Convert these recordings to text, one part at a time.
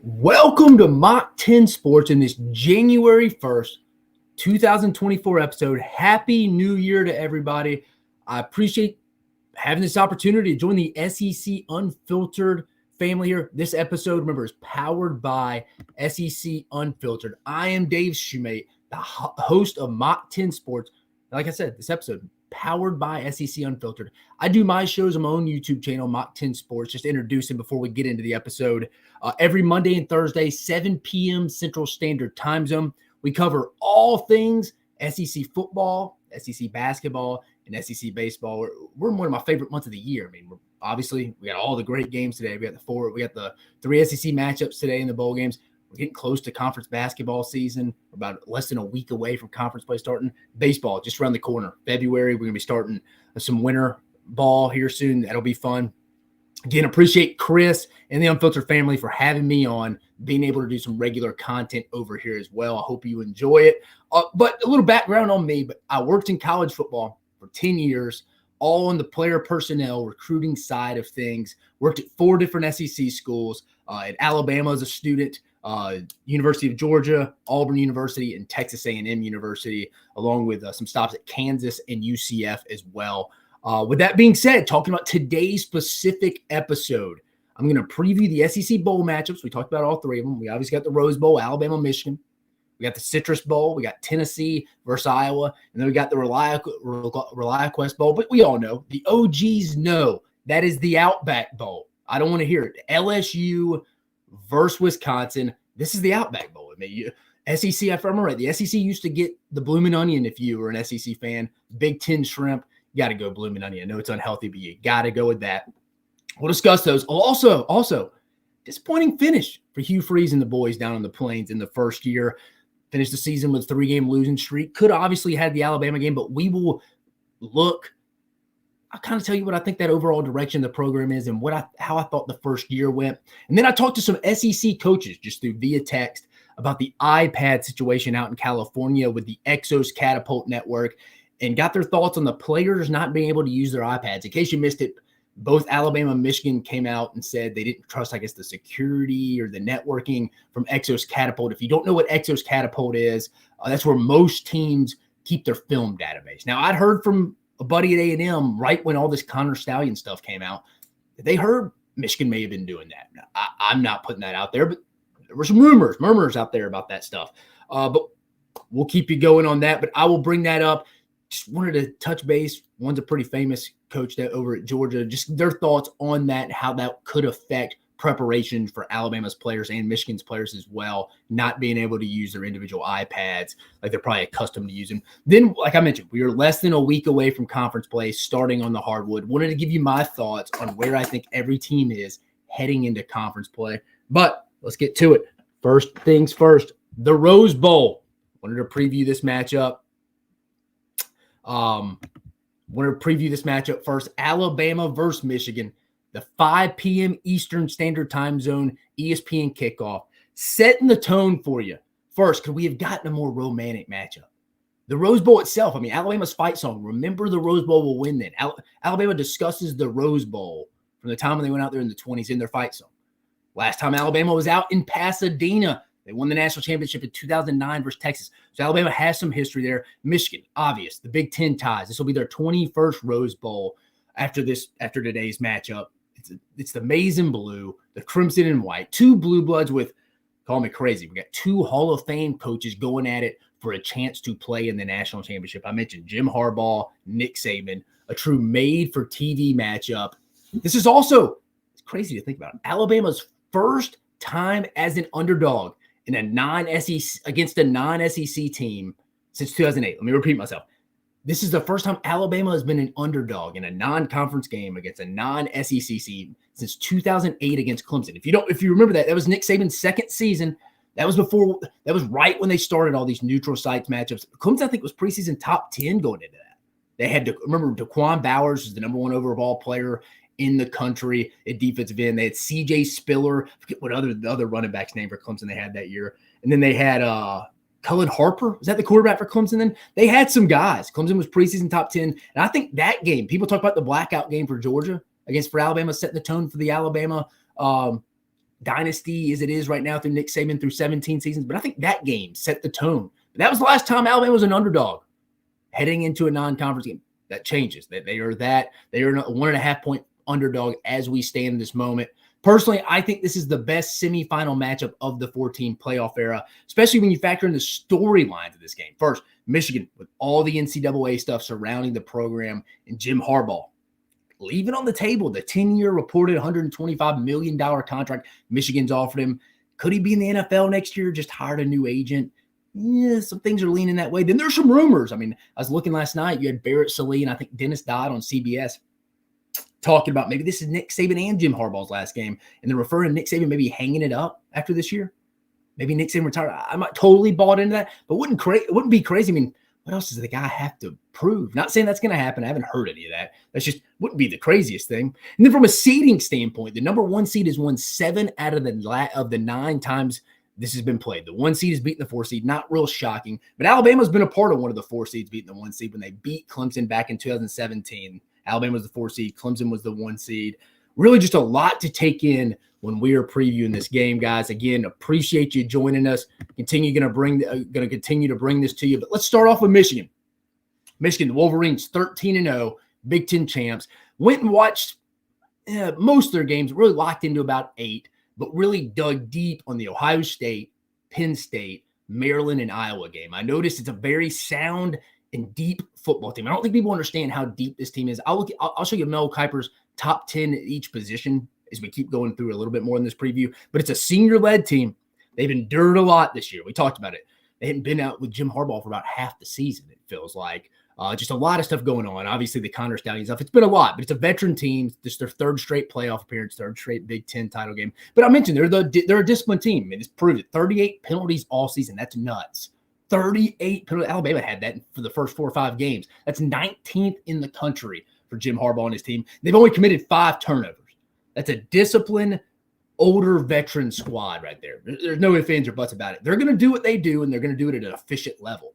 Welcome to Mach 10 Sports in this January 1st, 2024 episode. Happy New Year to everybody. I appreciate having this opportunity to join the SEC Unfiltered family here. This episode, remember, is powered by SEC Unfiltered. I am Dave Shumate, the host of Mach 10 Sports. Like I said, this episode powered by SEC Unfiltered. I do my shows on my own YouTube channel, Mach 10 Sports, just introducing before we get into the episode. Every Monday and Thursday, 7 p.m. Central Standard Time Zone. We cover all things SEC football, SEC basketball, and SEC baseball. We're in one of my favorite months of the year. I mean, obviously, we got all the great games today. We got the three SEC matchups today in the bowl games. We're getting close to conference basketball season. We're about less than a week away from conference play starting. Baseball just around the corner. February, we're going to be starting some winter ball here soon. That'll be fun. Again, appreciate Chris and the Unfiltered family for having me on, being able to do some regular content over here as well. I hope you enjoy it. But a little background on me, but I worked in college football for 10 years, all on the player personnel recruiting side of things. Worked at 4 different SEC schools, at Alabama as a student, University of Georgia, Auburn University, and Texas A&M University, along with some stops at Kansas and UCF as well. With that being said, talking about today's specific episode, I'm going to preview the SEC bowl matchups. We talked about all 3 of them. We obviously got the Rose Bowl, Alabama, Michigan. We got the Citrus Bowl. We got Tennessee versus Iowa. And then we got the ReliaQuest Bowl. But we all know, the OGs know, that is the Outback Bowl. I don't want to hear it. LSU versus Wisconsin. This is the Outback Bowl. I mean, SEC, if I'm right, the SEC used to get the Bloomin' Onion if you were an SEC fan. Big Ten shrimp. You got to go Bloomin' Onion. I know it's unhealthy, but you got to go with that. We'll discuss those. Also, disappointing finish for Hugh Freeze and the boys down on the Plains in the first year. Finished the season with a 3-game losing streak. Could have obviously had the Alabama game, but we will look. I'll kind of tell you what I think that overall direction of the program is and how I thought the first year went. And then I talked to some SEC coaches just through via text about the iPad situation out in California with the Exos Catapult Network and got their thoughts on the players not being able to use their iPads. In case you missed it, both Alabama and Michigan came out and said they didn't trust, I guess, the security or the networking from Exos Catapult. If you don't know what Exos Catapult is, that's where most teams keep their film database. Now, I'd heard from a buddy at A&M right when all this Connor Stallion stuff came out. They heard Michigan may have been doing that. Now, I'm not putting that out there, but there were some murmurs out there about that stuff. But we'll keep you going on that, but I will bring that up. Just wanted to touch base. One's a pretty famous coach that over at Georgia, just their thoughts on that and how that could affect preparation for Alabama's players and Michigan's players as well, not being able to use their individual iPads like they're probably accustomed to using. Then, like I mentioned, we are less than a week away from conference play starting on the hardwood. Wanted to give you my thoughts on where I think every team is heading into conference play. But let's get to it. First things first, the Rose Bowl. Wanted to preview this matchup. First. Alabama versus Michigan. The 5 p.m. Eastern Standard Time Zone ESPN kickoff. Setting the tone for you. First, could we have gotten a more romantic matchup? The Rose Bowl itself, I mean, Alabama's fight song, remember the Rose Bowl will win then. Alabama discusses the Rose Bowl from the time when they went out there in the 20s in their fight song. Last time Alabama was out in Pasadena, they won the national championship in 2009 versus Texas. So Alabama has some history there. Michigan, obvious, the Big Ten ties. This will be their 21st Rose Bowl after today's matchup. It's the maize and blue, the crimson and white, 2 blue bloods with, call me crazy, we got 2 Hall of Fame coaches going at it for a chance to play in the national championship. I mentioned Jim Harbaugh, Nick Saban, a true made-for-TV matchup. This is also, it's crazy to think about, Alabama's first time as an underdog in a non-SEC against a non-SEC team since 2008. Let me repeat myself. This is the first time Alabama has been an underdog in a non-conference game against a non-SEC team since 2008 against Clemson. If you remember that was Nick Saban's second season. That was right when they started all these neutral sites matchups. Clemson, I think, was preseason top 10 going into that. They had remember Daquan Bowers was the number 1 overall player in the country at defensive end. They had CJ Spiller. I forget what the other running back's name for Clemson they had that year. And then they had Cullen Harper, is that the quarterback for Clemson then? They had some guys. Clemson was preseason top 10. And I think that game, people talk about the blackout game for Georgia for Alabama, setting the tone for the Alabama dynasty as it is right now through Nick Saban through 17 seasons. But I think that game set the tone. But that was the last time Alabama was an underdog heading into a non-conference game. That changes. They are a 1.5 point underdog as we stand in this moment. Personally, I think this is the best semifinal matchup of the 14 playoff era, especially when you factor in the storylines of this game. First, Michigan with all the NCAA stuff surrounding the program, and Jim Harbaugh leaving on the table the 10-year reported $125 million contract Michigan's offered him. Could he be in the NFL next year? Just hired a new agent. Yeah, some things are leaning that way. Then there's some rumors. I mean, I was looking last night. You had Barrett Salee and I think Dennis Dodd on CBS talking about maybe this is Nick Saban and Jim Harbaugh's last game, and they're referring to Nick Saban maybe hanging it up after this year. Maybe Nick Saban retired. I'm not totally bought into that, but it wouldn't be crazy. I mean, what else does the guy have to prove? Not saying that's going to happen. I haven't heard any of that. That's just wouldn't be the craziest thing. And then from a seeding standpoint, the number 1 seed has won 7 out of the 9 times this has been played. The 1 seed has beaten the 4 seed. Not real shocking, but Alabama's been a part of one of the 4 seeds beating the 1 seed when they beat Clemson back in 2017. Alabama was the 4 seed. Clemson was the 1 seed. Really just a lot to take in when we are previewing this game, guys. Again, appreciate you joining us. Going to continue to bring this to you. But let's start off with Michigan. Michigan, the Wolverines, 13-0, Big Ten champs. Went and watched most of their games, really locked into about 8, but really dug deep on the Ohio State, Penn State, Maryland, and Iowa game. I noticed it's a very sound and deep football team. I don't think people understand how deep this team is. I'll show you Mel Kiper's top 10 at each position as we keep going through a little bit more in this preview. But it's a senior-led team. They've endured a lot this year. We talked about it. They hadn't been out with Jim Harbaugh for about half the season, it feels like. Just a lot of stuff going on. Obviously, the Connor Stallions stuff. It's been a lot, but it's a veteran team. This is their 3rd straight playoff appearance, 3rd straight Big Ten title game. But I mentioned they're a disciplined team. I mean, it's proved it. 38 penalties all season. That's nuts. 38 penalties. Alabama had that for the first 4 or 5 games. That's 19th in the country for Jim Harbaugh and his team. They've only committed 5 turnovers. That's a disciplined, older veteran squad right there. There's no ifs, ands, or buts about it. They're going to do what they do, and they're going to do it at an efficient level.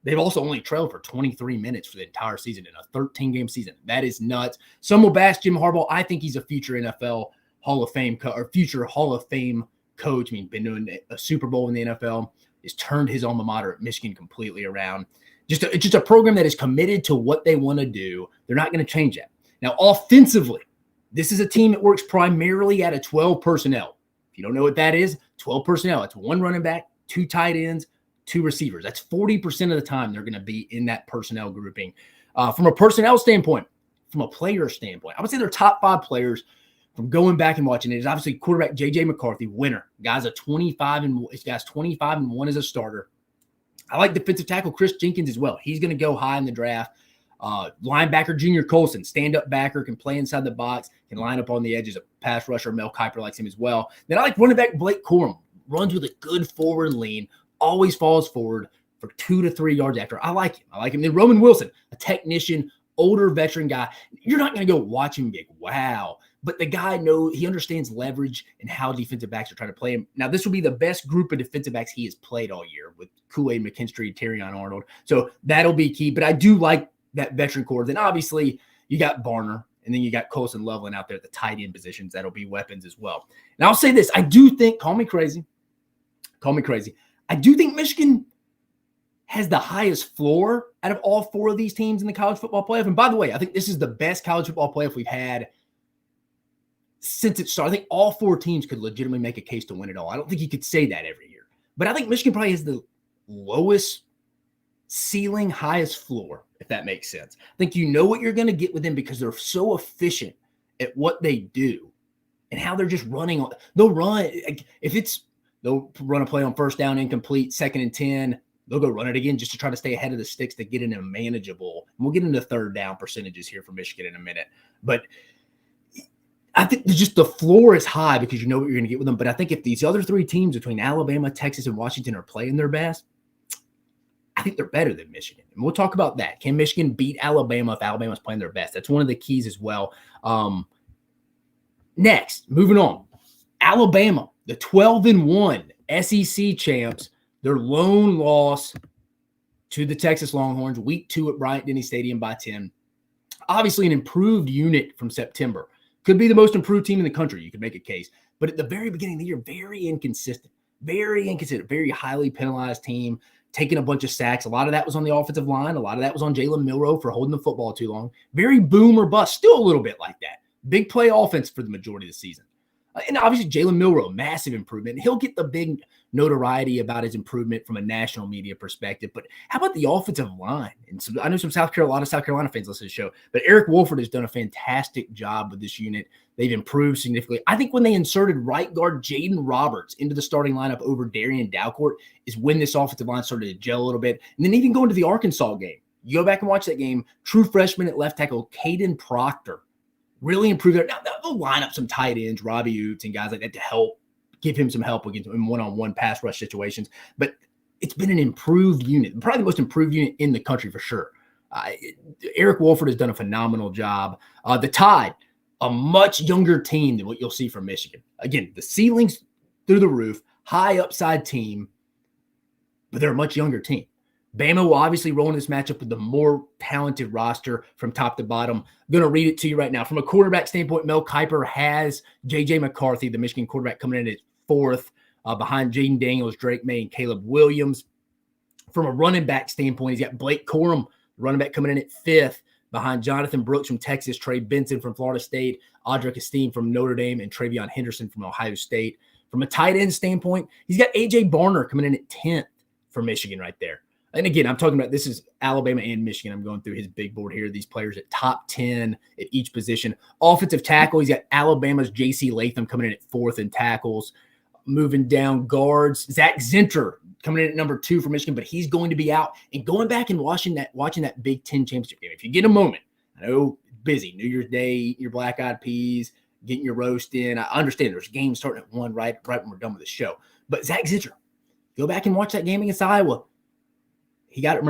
They've also only trailed for 23 minutes for the entire season in a 13-game season. That is nuts. Some will bash Jim Harbaugh. I think he's a future NFL Hall of Fame future Hall of Fame coach. I mean, been doing a Super Bowl in the NFL. Has turned his alma mater at Michigan completely around. It's just a program that is committed to what they want to do. They're not going to change that. Now, offensively, this is a team that works primarily out of 12 personnel. If you don't know what that is, 12 personnel. It's 1 running back, 2 tight ends, 2 receivers. That's 40% of the time they're going to be in that personnel grouping. From a personnel standpoint, from a player standpoint, I would say their top 5 players from going back and watching it is obviously quarterback J.J. McCarthy, winner. Guy's 25-1 as a starter. I like defensive tackle Chris Jenkins as well. He's going to go high in the draft. Linebacker Junior Colson, stand-up backer, can play inside the box, can line up on the edges. A pass rusher, Mel Kiper likes him as well. Then I like running back Blake Corum. Runs with a good forward lean, always falls forward for 2 to 3 yards after. I like him. Then Roman Wilson, a technician, older veteran guy. You're not going to go watch him and be like, wow. But the guy he understands leverage and how defensive backs are trying to play him. Now, this will be the best group of defensive backs he has played all year with Kool-Aid McKinstry, Terrion Arnold. So that'll be key. But I do like that veteran core. Then obviously you got Barner, and then you got Colson Loveland out there at the tight end positions. That'll be weapons as well. And I'll say this. I do think, call me crazy. I do think Michigan has the highest floor out of all 4 of these teams in the college football playoff. And by the way, I think this is the best college football playoff we've had since it started. I think all 4 teams could legitimately make a case to win it all. I don't think you could say that every year. But I think Michigan probably has the lowest ceiling, highest floor, if that makes sense. I think you know what you're going to get with them because they're so efficient at what they do and how they're just running. They'll run. They'll run a play on first down, incomplete, 2nd and 10. They'll go run it again just to try to stay ahead of the sticks to get in a manageable. And we'll get into 3rd down percentages here for Michigan in a minute. But I think just the floor is high because you know what you're going to get with them. But I think if these other 3 teams between Alabama, Texas, and Washington are playing their best, I think they're better than Michigan. And we'll talk about that. Can Michigan beat Alabama if Alabama's playing their best? That's one of the keys as well. Next, moving on. Alabama, the 12-1 SEC champs, Their lone loss to the Texas Longhorns, week 2 at Bryant-Denny Stadium by 10. Obviously an improved unit from September. Could be the most improved team in the country. You could make a case. But at the very beginning of the year, very inconsistent, very highly penalized team, taking a bunch of sacks. A lot of that was on the offensive line. A lot of that was on Jalen Milroe for holding the football too long. Very boom or bust, still a little bit like that. Big play offense for the majority of the season. And obviously Jalen Milroe, massive improvement. He'll get the big notoriety about his improvement from a national media perspective. But how about the offensive line? And I know some South Carolina fans listen to the show, but Eric Wolford has done a fantastic job with this unit. They've improved significantly. I think when they inserted right guard Jaden Roberts into the starting lineup over Darian Dalcourt is when this offensive line started to gel a little bit. And then even going to the Arkansas game, you go back and watch that game, true freshman at left tackle, Caden Proctor, really improved there. Now, they'll line up some tight ends, Robbie Oots and guys like that to help, give him some help against in one-on-one pass rush situations. But it's been an improved unit, probably the most improved unit in the country for sure. Eric Wolford has done a phenomenal job. The Tide, a much younger team than what you'll see from Michigan. Again, the ceiling's through the roof, high upside team, but they're a much younger team. Bama will obviously roll in this matchup with the more talented roster from top to bottom. I'm going to read it to you right now. From a quarterback standpoint, Mel Kiper has J.J. McCarthy, the Michigan quarterback, coming in at 4th, behind Jaden Daniels, Drake May, and Caleb Williams. From a running back standpoint, he's got Blake Corum, running back, coming in at 5th, behind Jonathan Brooks from Texas, Trey Benson from Florida State, Audric Esteen from Notre Dame, and Travion Henderson from Ohio State. From a tight end standpoint, he's got A.J. Barner coming in at 10th for Michigan right there. And again, I'm talking about this is Alabama and Michigan. I'm going through his big board here. These players at top 10 at each position. Offensive tackle, he's got Alabama's J.C. Latham coming in at 4th in tackles. Moving down guards, Zach Zinter coming in at number 2 for Michigan, but he's going to be out. And going back and watching that Big Ten championship game, if you get a moment, I know busy, New Year's Day, eating your black-eyed peas, getting your roast in. I understand there's games starting at 1 right when we're done with the show. But Zach Zinter, go back and watch that game against Iowa. He got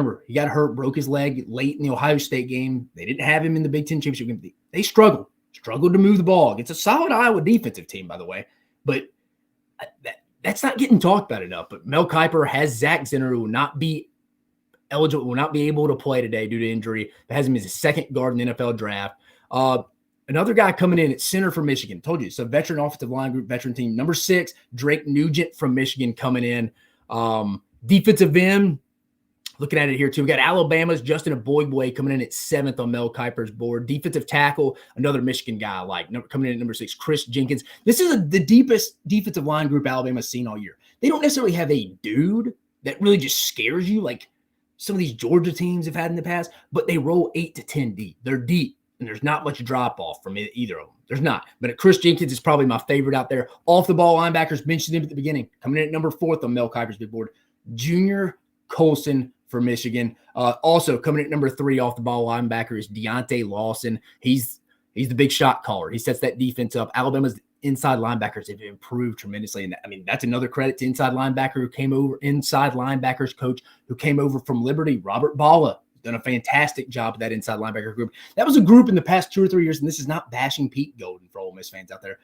hurt, broke his leg late in the Ohio State game. They didn't have him in the Big Ten championship game. They struggled to move the ball. It's a solid Iowa defensive team, by the way. But that's not getting talked about enough. But Mel Kiper has Zach Zinter, who will not be eligible, will not be able to play today due to injury. That has him as his second guard in the NFL draft. Another guy coming in at center for Michigan. Told you, it's a veteran offensive line group, veteran team. Number 6, Drake Nugent from Michigan coming in. Defensive end, looking at it here too. We got Alabama's Justin Aboigboy coming in at 7th on Mel Kiper's board. Defensive tackle, another Michigan guy I like, coming in at number 6, Chris Jenkins. This is the deepest defensive line group Alabama's seen all year. They don't necessarily have a dude that really just scares you like some of these Georgia teams have had in the past, but they roll 8 to 10 deep. They're deep, and there's not much drop-off from either of them. There's not. But Chris Jenkins is probably my favorite out there. Off-the-ball linebackers, mentioned him at the beginning, coming in at number 4th on Mel Kiper's big board. Junior Colson for Michigan. Also coming at number 3 off the ball linebacker is Deontay Lawson. He's the big shot caller. He sets that defense up. Alabama's inside linebackers have improved tremendously. And I mean, that's another credit to inside linebackers coach who came over from Liberty, Robert Balla. Done a fantastic job with that inside linebacker group. That was a group in the past 2 or 3 years, and this is not bashing Pete Golden for Ole Miss fans out there.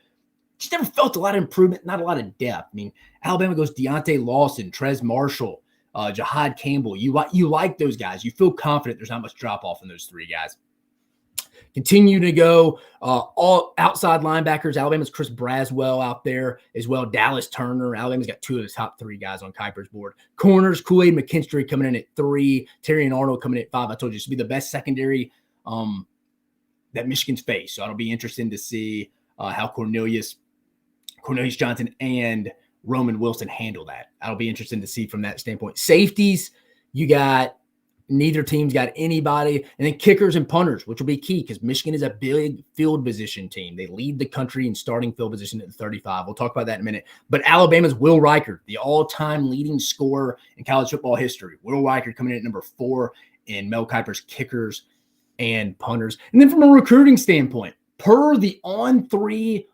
Just never felt a lot of improvement, not a lot of depth. I mean, Alabama goes Deontay Lawson, Trez Marshall, Jahad Campbell. You like those guys. You feel confident there's not much drop-off in those 3 guys. Continue to go all outside linebackers. Alabama's Chris Braswell out there as well. Dallas Turner. Alabama's got 2 of the top 3 guys on Kiper's board. Corners, Kool-Aid McKinstry coming in at 3. Terry and Arnold coming in at 5. I told you this will be the best secondary that Michigan's faced. So it'll be interesting to see how Cornelius Johnson and Roman Wilson handle that. That'll be interesting to see from that standpoint. Safeties, you got neither team's got anybody. And then kickers and punters, which will be key because Michigan is a big field position team. They lead the country in starting field position at 35. We'll talk about that in a minute. But Alabama's Will Reichard, the all-time leading scorer in college football history. Will Reichard coming in at number 4 in Mel Kiper's kickers and punters. And then from a recruiting standpoint, per the On3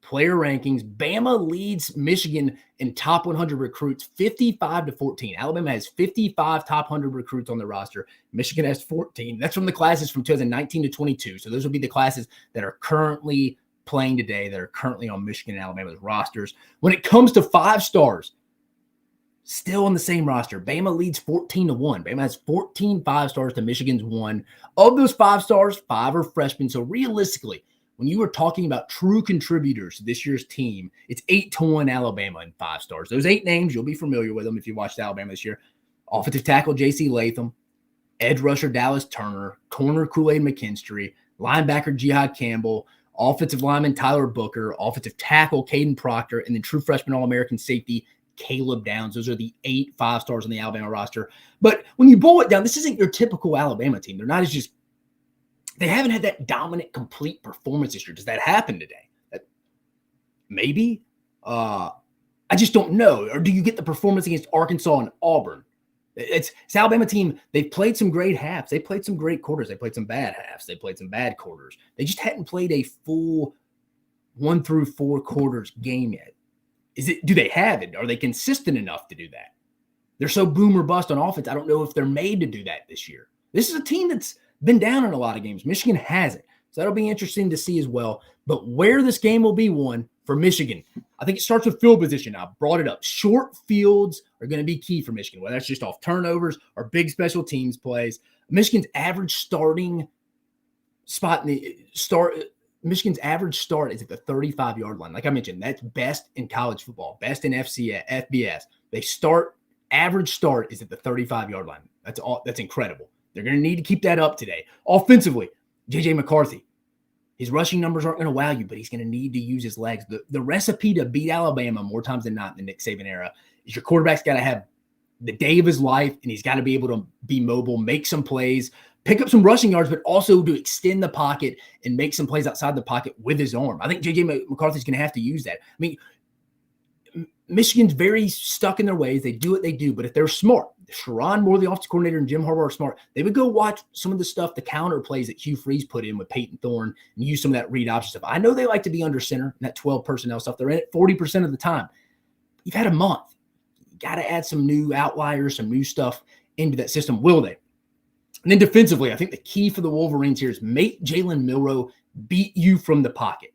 player rankings, Bama leads Michigan in top 100 recruits 55-14. Alabama has 55 top 100 recruits on the roster. Michigan has 14. That's from the classes from 2019 to 22. So those will be the classes that are currently playing today, that are currently on Michigan and Alabama's rosters. When it comes to 5 stars, Still on the same roster. Bama leads 14-1. Bama has 14 5-stars to Michigan's 1. Of those 5 stars, 5 are freshmen. So realistically, when you were talking about true contributors to this year's team, it's 8-1 Alabama in 5 stars. Those 8 names, you'll be familiar with them if you watched Alabama this year. Offensive tackle J.C. Latham, edge rusher Dallas Turner, corner Kool-Aid McKinstry, linebacker Jihad Campbell, offensive lineman Tyler Booker, offensive tackle Caden Proctor, and then true freshman All-American safety Caleb Downs. Those are the 8 5-stars on the Alabama roster. But when you boil it down, this isn't your typical Alabama team. They're not as just – they haven't had that dominant, complete performance this year. Does that happen today? Maybe. I just don't know. Or do you get the performance against Arkansas and Auburn? It's Alabama team. They've played some great halves. They played some great quarters. They played some bad halves. They played some bad quarters. They just hadn't played a full 1 through 4 quarters game yet. Do they have it? Are they consistent enough to do that? They're so boom or bust on offense. I don't know if they're made to do that this year. This is a team that's been down in a lot of games. Michigan hasn't. So that'll be interesting to see as well. But where this game will be won for Michigan, I think it starts with field position. I brought it up. Short fields are going to be key for Michigan, whether that's just off turnovers or big special teams plays. Michigan's average starting spot in the start – Michigan's average start is at the 35-yard line. Like I mentioned, that's best in college football, best in FBS. They average start is at the 35-yard line. That's incredible. They're going to need to keep that up today. Offensively, J.J. McCarthy, his rushing numbers aren't going to wow you, but he's going to need to use his legs. The recipe to beat Alabama more times than not in the Nick Saban era is your quarterback's got to have the day of his life, and he's got to be able to be mobile, make some plays, pick up some rushing yards, but also to extend the pocket and make some plays outside the pocket with his arm. I think J.J. McCarthy's going to have to use that. I mean, Michigan's very stuck in their ways. They do what they do, but if they're smart, if Sharon Moore, the offensive coordinator, and Jim Harbaugh are smart, they would go watch some of the stuff, the counter plays that Hugh Freeze put in with Peyton Thorne and use some of that read option stuff. I know they like to be under center and that 12 personnel stuff. They're in it 40% of the time. You've had a month. You got to add some new outliers, some new stuff into that system. Will they? And then defensively, I think the key for the Wolverines here is make Jalen Milroe beat you from the pocket.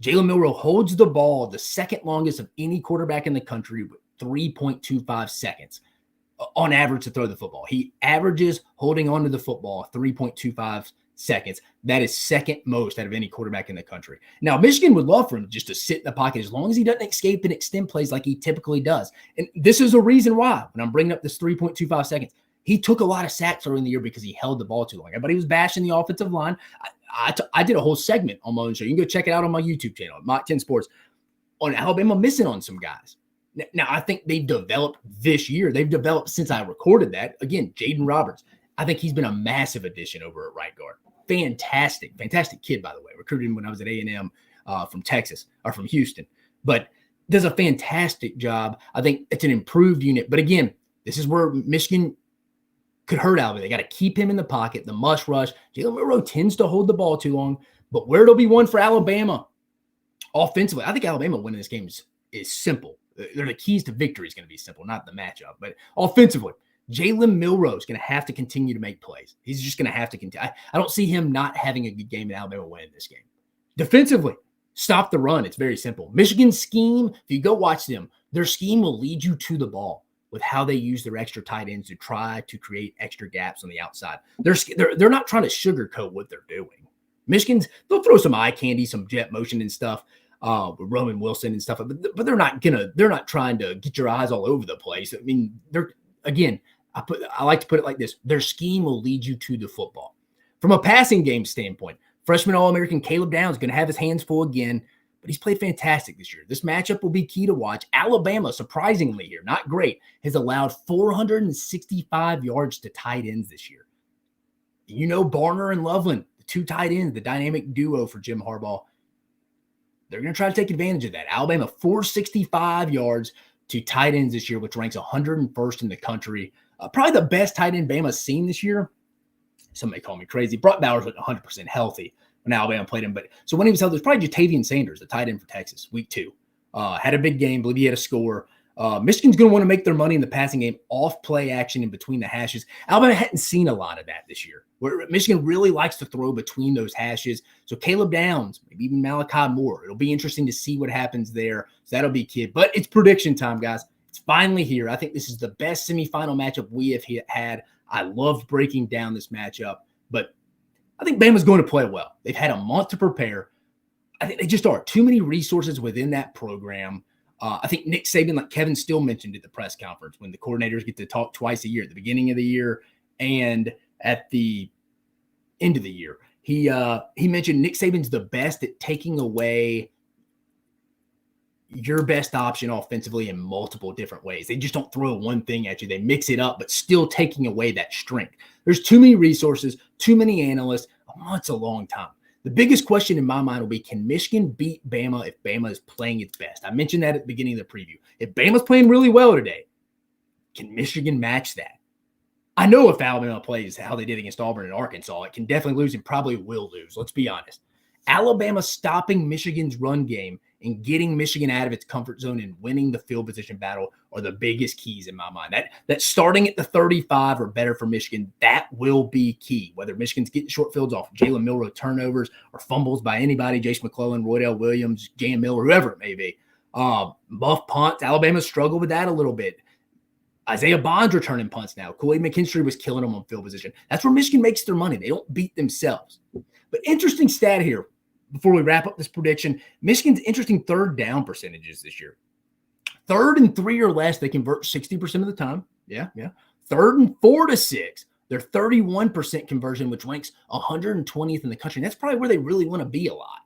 Jalen Milroe holds the ball the second longest of any quarterback in the country with 3.25 seconds on average to throw the football. He averages holding onto the football 3.25 seconds. That is second most out of any quarterback in the country. Now, Michigan would love for him just to sit in the pocket as long as he doesn't escape and extend plays like he typically does. And this is a reason why, when I'm bringing up this 3.25 seconds, he took a lot of sacks early in the year because he held the ball too long. Everybody was bashing the offensive line. I did a whole segment on my own show. You can go check it out on my YouTube channel, Mach 10 Sports, on Alabama missing on some guys. Now, I think they've developed this year. They've developed since I recorded that. Again, Jaden Roberts. I think he's been a massive addition over at right guard. Fantastic kid, by the way. Recruited him when I was at A&M from Texas or from Houston. But does a fantastic job. I think it's an improved unit. But again, this is where Michigan could hurt Alabama. They got to keep him in the pocket, the must rush. Jalen Milroe tends to hold the ball too long, but where it'll be won for Alabama offensively, I think Alabama winning this game is simple. The keys to victory is going to be simple, not the matchup. But offensively, Jalen Milroe is going to have to continue to make plays. He's just going to have to continue. I don't see him not having a good game in Alabama winning this game. Defensively, stop the run. It's very simple. Michigan's scheme, if you go watch them, their scheme will lead you to the ball with how they use their extra tight ends to try to create extra gaps on the outside. They're not trying to sugarcoat what they're doing. Michigan's, they'll throw some eye candy, some jet motion and stuff with Roman Wilson and stuff, but they're not trying to get your eyes all over the place. I mean, I like to put it like this. Their scheme will lead you to the football. From a passing game standpoint, freshman All-American Caleb Downs is going to have his hands full again, but he's played fantastic this year. This matchup will be key to watch. Alabama, surprisingly here, not great, has allowed 465 yards to tight ends this year. You know, Barner and Loveland, the two tight ends, the dynamic duo for Jim Harbaugh, they're going to try to take advantage of that. Alabama, 465 yards to tight ends this year, which ranks 101st in the country. Probably the best tight end Bama's seen this year. Some may call me crazy. Brock Bowers was 100% healthy when Alabama played him. But so when he was healthy, it was probably Jatavian Sanders, the tight end for Texas, week 2. Had a big game. Believe he had a score. Michigan's going to want to make their money in the passing game off play action in between the hashes. Alabama hadn't seen a lot of that this year. Where Michigan really likes to throw between those hashes. So Caleb Downs, maybe even Malachi Moore. It'll be interesting to see what happens there. So that'll be key. But it's prediction time, guys. It's finally here. I think this is the best semifinal matchup we have had. I loved breaking down this matchup, but I think Bama's going to play well. They've had a month to prepare. I think they just are too many resources within that program. I think Nick Saban, like Kevin Steele mentioned at the press conference, when the coordinators get to talk twice a year, at the beginning of the year and at the end of the year, he mentioned Nick Saban's the best at taking away your best option offensively in multiple different ways. They just don't throw one thing at you. They mix it up, but still taking away that strength. There's too many resources, too many analysts. A month's a long time. The biggest question in my mind will be, can Michigan beat Bama if Bama is playing its best? I mentioned that at the beginning of the preview. If Bama's playing really well today, can Michigan match that? I know if Alabama plays how they did against Auburn and Arkansas, it can definitely lose and probably will lose. Let's be honest. Alabama stopping Michigan's run game and getting Michigan out of its comfort zone and winning the field position battle are the biggest keys in my mind. That starting at the 35 or better for Michigan, that will be key. Whether Michigan's getting short fields off Jalen Milroe turnovers or fumbles by anybody, Jason McClellan, Roydell Williams, Jan Miller, whoever it may be. Muff punts, Alabama struggled with that a little bit. Isaiah Bond's returning punts now. Kool-Aid McKinstry was killing them on field position. That's where Michigan makes their money. They don't beat themselves. But interesting stat here before we wrap up this prediction. Michigan's interesting third down percentages this year. 3rd and 3 or less, they convert 60% of the time. Yeah. 3rd and 4 to 6, they're 31% conversion, which ranks 120th in the country. And that's probably where they really want to be a lot.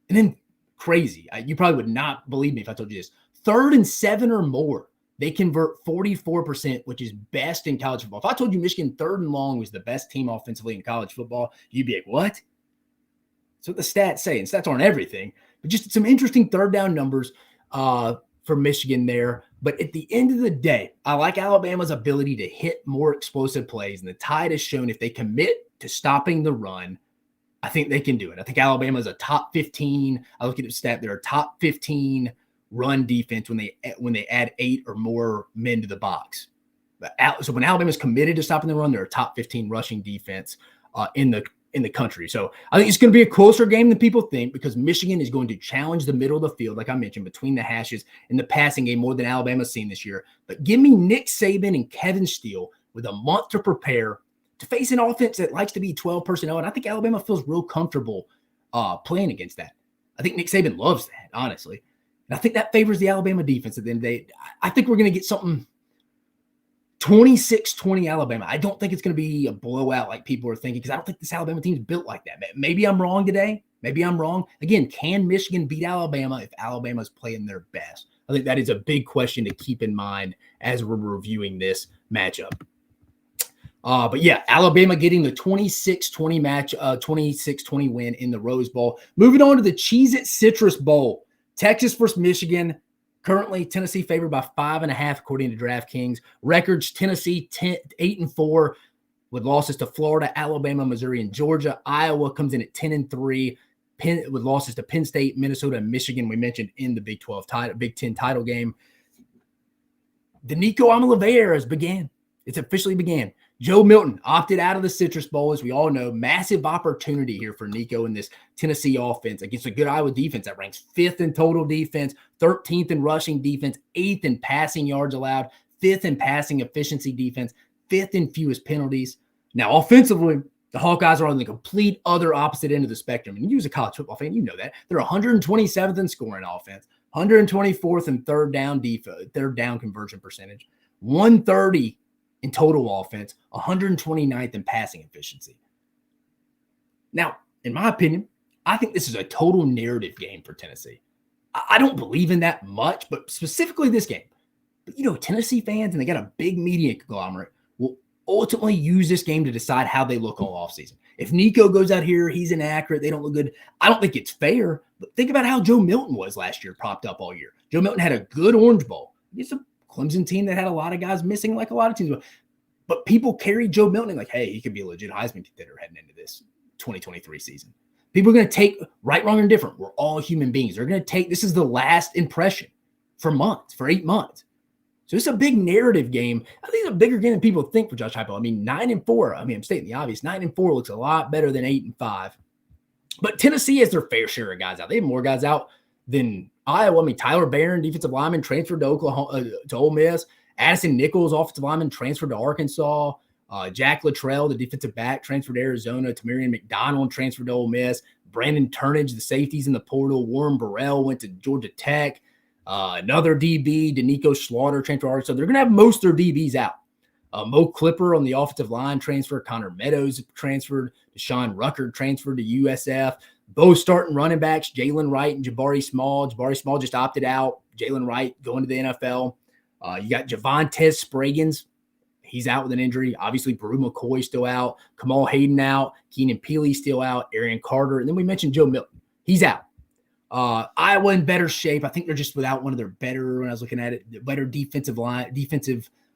And then crazy. You probably would not believe me if I told you this. 3rd and 7 or more, they convert 44%, which is best in college football. If I told you Michigan 3rd and long was the best team offensively in college football, you'd be like, what? That's what the stats say. And stats aren't everything, but just some interesting third down numbers for Michigan there. But at the end of the day, I like Alabama's ability to hit more explosive plays. And the Tide has shown if they commit to stopping the run, I think they can do it. I think Alabama is a top 15. I look at the stat, they're a top 15 run defense when they add 8 or more men to the box. So when Alabama's committed to stopping the run, they're a top 15 rushing defense in the country. So I think it's going to be a closer game than people think, because Michigan is going to challenge the middle of the field, like I mentioned, between the hashes in the passing game more than Alabama's seen this year. But give me Nick Saban and Kevin Steele with a month to prepare to face an offense that likes to be 12 personnel. And I think Alabama feels real comfortable playing against that. I think Nick Saban loves that, honestly. And I think that favors the Alabama defense at the end of the day. I think we're going to get something 26-20 Alabama. I don't think it's going to be a blowout like people are thinking, because I don't think this Alabama team's built like that. Maybe I'm wrong today. Maybe I'm wrong. Again, can Michigan beat Alabama if Alabama's playing their best? I think that is a big question to keep in mind as we're reviewing this matchup. But yeah, Alabama getting the 26-20 match, 26-20 win in the Rose Bowl. Moving on to the Cheez-It Citrus Bowl. Texas versus Michigan. Currently, Tennessee favored by 5.5, according to DraftKings. Records: Tennessee 8-4 with losses to Florida, Alabama, Missouri, and Georgia. Iowa comes in at 10-3 with losses to Penn State, Minnesota, and Michigan. We mentioned in the Big 10 title game. The Nico Amalave era has began. It's officially began. Joe Milton opted out of the Citrus Bowl, as we all know. Massive opportunity here for Nico in this Tennessee offense against a good Iowa defense that ranks 5th in total defense, 13th in rushing defense, 8th in passing yards allowed, 5th in passing efficiency defense, 5th in fewest penalties. Now, offensively, the Hawkeyes are on the complete other opposite end of the spectrum. And you as a college football fan, you know that. They're 127th in scoring offense, 124th in third down conversion percentage, 130 in total offense, 129th in passing efficiency. Now, in my opinion, I think this is a total narrative game for Tennessee. I don't believe in that much, but specifically this game. But, Tennessee fans, and they got a big media conglomerate, will ultimately use this game to decide how they look all offseason. If Nico goes out here, he's inaccurate, they don't look good. I don't think it's fair, but think about how Joe Milton was last year, propped up all year. Joe Milton had a good Orange Bowl. It's a Clemson team that had a lot of guys missing, like a lot of teams. But people carried Joe Milton like, hey, he could be a legit Heisman contender heading into this 2023 season. People are going to take right, wrong, or indifferent. We're all human beings. They're going to take, this is the last impression for 8 months. So it's a big narrative game. I think it's a bigger game than people think for Josh Heupel. I mean, 9-4. I'm stating the obvious. 9-4 looks a lot better than 8-5. But Tennessee has their fair share of guys out. They have more guys out than Iowa. I mean, Tyler Barron, defensive lineman, transferred to Oklahoma to Ole Miss. Addison Nichols, offensive lineman, transferred to Arkansas. Jack Luttrell, the defensive back, transferred to Arizona. Tamarian McDonald transferred to Ole Miss. Brandon Turnage, the safeties in the portal. Warren Burrell went to Georgia Tech. Another DB, Danico Slaughter, transferred to Arkansas. They're going to have most of their DBs out. Mo Clipper on the offensive line transfer. Connor Meadows transferred. Deshaun Rucker transferred to USF. Both starting running backs, Jalen Wright and Jabari Small. Jabari Small just opted out. Jalen Wright going to the NFL. You got Javonte Spraggins. He's out with an injury. Obviously, Brew McCoy still out. Kamal Hayden out. Keenan Peely still out. Arian Carter. And then we mentioned Joe Milton. He's out. Iowa in better shape. I think they're just without one of their better, when I was looking at it, better defensive line,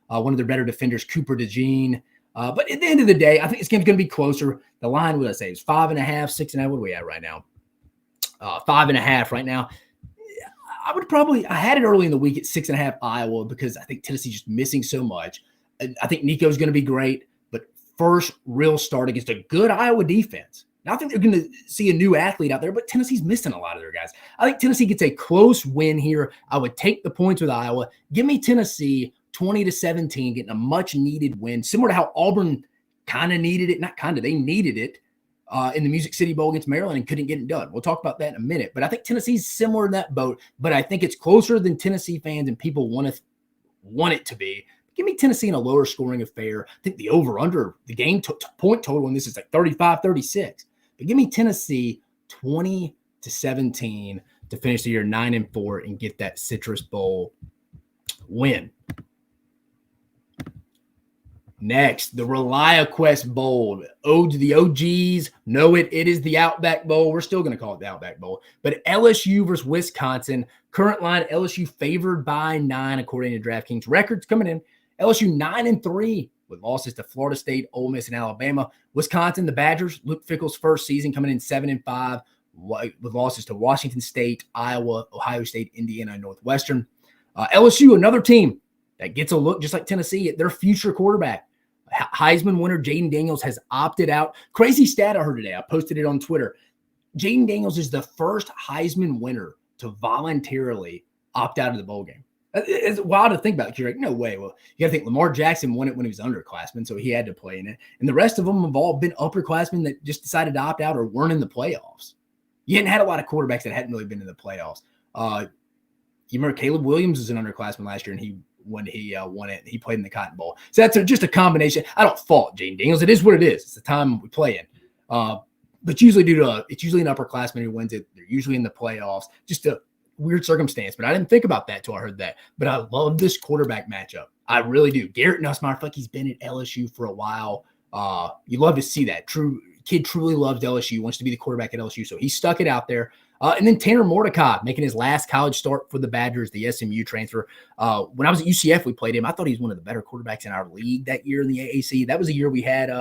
one of their better defenders, Cooper DeJean. But at the end of the day, I think this game's going to be closer. The line, what did I say, is 5.5, 6.5. What are we at right now? 5.5 right now. I had it early in the week at 6.5 Iowa because I think Tennessee's just missing so much. I think Nico's going to be great, but first real start against a good Iowa defense. Now, I think they're going to see a new athlete out there, but Tennessee's missing a lot of their guys. I think Tennessee gets a close win here. I would take the points with Iowa. Give me Tennessee 20-17, getting a much-needed win, similar to how Auburn kind of needed it. Not kind of, they needed it in the Music City Bowl against Maryland and couldn't get it done. We'll talk about that in a minute. But I think Tennessee's similar in that boat, but I think it's closer than Tennessee fans and people want it to be. Give me Tennessee in a lower scoring affair. I think the over-under, the game point total in this is like 35-36. But give me Tennessee 20-17 to finish the year 9-4 and get that Citrus Bowl win. Next, the ReliaQuest Bowl. The OGs know it. It is the Outback Bowl. We're still going to call it the Outback Bowl. But LSU versus Wisconsin. Current line, LSU favored by 9 according to DraftKings. Records coming in. LSU 9-3 with losses to Florida State, Ole Miss, and Alabama. Wisconsin, the Badgers, Luke Fickell's first season coming in 7-5 with losses to Washington State, Iowa, Ohio State, Indiana, and Northwestern. LSU, another team that gets a look just like Tennessee at their future quarterback. Heisman winner Jaden Daniels has opted out. Crazy stat I heard today. I posted it on Twitter. Jaden Daniels is the first Heisman winner to voluntarily opt out of the bowl game. It's wild to think about. You're like, no way. Well, you got to think Lamar Jackson won it when he was underclassman, so he had to play in it. And the rest of them have all been upperclassmen that just decided to opt out or weren't in the playoffs. You hadn't had a lot of quarterbacks that hadn't really been in the playoffs. You remember Caleb Williams was an underclassman last year, and he won it. He played in the Cotton Bowl. So that's just a combination. I don't fault Jaden Daniels. It is what it is. It's the time we play in. But usually it's usually an upperclassman who wins it. They're usually in the playoffs. Just a weird circumstance, but I didn't think about that till I heard that. But I love this quarterback matchup. I really do. Garrett Nussmeier, I feel like he's been at LSU for a while. You love to see that. Kid truly loves LSU, wants to be the quarterback at LSU, so he stuck it out there. And then Tanner Mordecai making his last college start for the Badgers, the SMU transfer. When I was at UCF, we played him. I thought he was one of the better quarterbacks in our league that year in the AAC. That was a year we had